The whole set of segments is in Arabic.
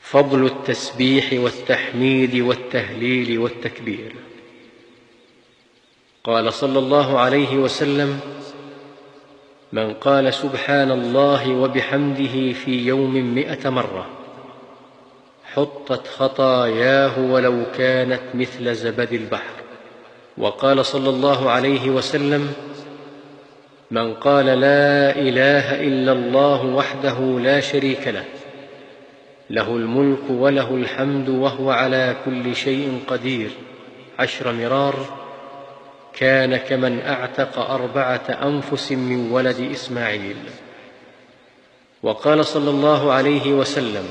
فضل التسبيح والتحميد والتهليل والتكبير. قال صلى الله عليه وسلم: من قال سبحان الله وبحمده في يوم 100 مرة حطت خطاياه ولو كانت مثل زبد البحر. وقال صلى الله عليه وسلم: من قال لا إله إلا الله وحده لا شريك له، له الملك وله الحمد وهو على كل شيء قدير 10 مرار، كان كمن أعتق 4 أنفس من ولد إسماعيل. وقال صلى الله عليه وسلم: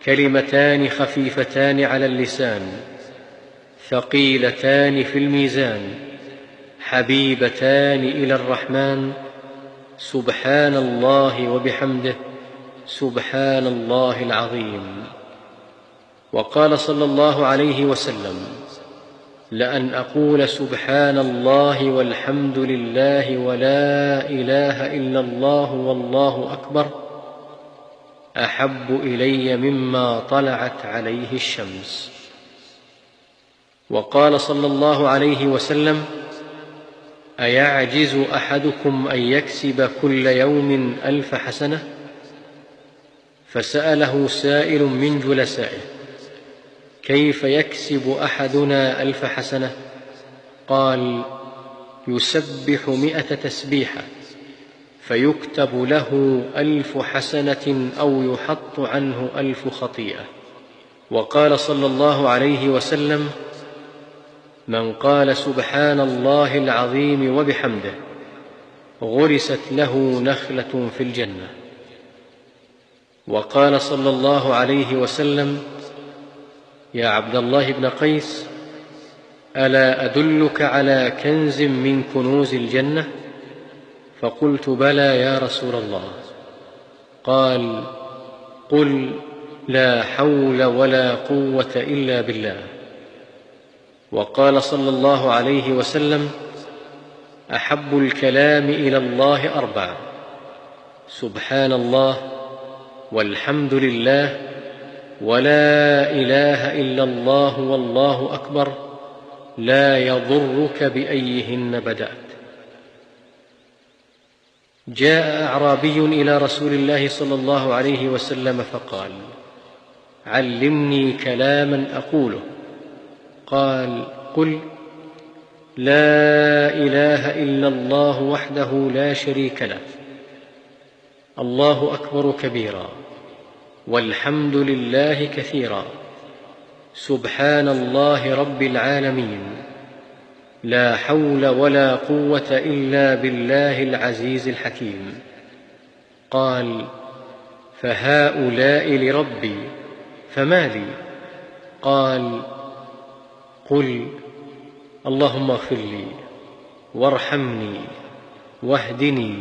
كلمتان خفيفتان على اللسان ثقيلتان في الميزان حبيبتان إلى الرحمن، سبحان الله وبحمده، سبحان الله العظيم. وقال صلى الله عليه وسلم: لأن أقول سبحان الله والحمد لله ولا إله إلا الله والله أكبر أحب إلي مما طلعت عليه الشمس. وقال صلى الله عليه وسلم: أيعجز أحدكم أن يكسب كل يوم 1000 حسنة؟ فسأله سائل من جلسائه: كيف يكسب أحدنا 1000 حسنة؟ قال: يسبح 100 تسبيحة فيكتب له 1000 حسنة أو يحط عنه 1000 خطيئة. وقال صلى الله عليه وسلم: من قال سبحان الله العظيم وبحمده غرست له نخلة في الجنة. وقال صلى الله عليه وسلم: يا عبد الله بن قيس، ألا أدلك على كنز من كنوز الجنة؟ فقلت: بلى يا رسول الله. قال: قل لا حول ولا قوة إلا بالله. وقال صلى الله عليه وسلم: أحب الكلام إلى الله 4: سبحان الله والحمد لله ولا إله إلا الله والله أكبر، لا يضرك بأيهن بدأت. جاء أعرابي إلى رسول الله صلى الله عليه وسلم فقال: علمني كلاما أقوله. قال: قل لا إله إلا الله وحده لا شريك له، الله أكبر كبيرا، والحمد لله كثيرا، سبحان الله رب العالمين، لا حول ولا قوة إلا بالله العزيز الحكيم. قال: فهؤلاء لربي، فما لي؟ قال: قل اللهم اغفر لي وارحمني واهدني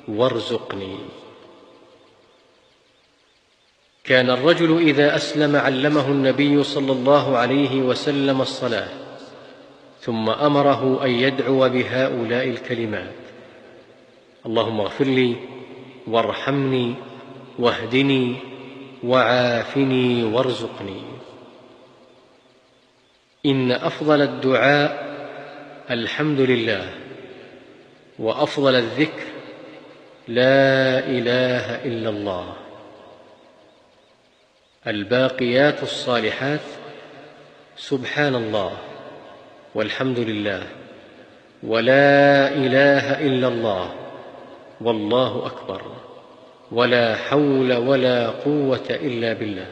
وارزقني. كان الرجل إذا أسلم علمه النبي صلى الله عليه وسلم الصلاة، ثم أمره أن يدعو بهؤلاء الكلمات: اللهم اغفر لي وارحمني واهدني وعافني وارزقني. إن أفضل الدعاء الحمد لله، وأفضل الذكر لا إله إلا الله. الباقيات الصالحات سبحان الله والحمد لله ولا إله إلا الله والله أكبر ولا حول ولا قوة إلا بالله.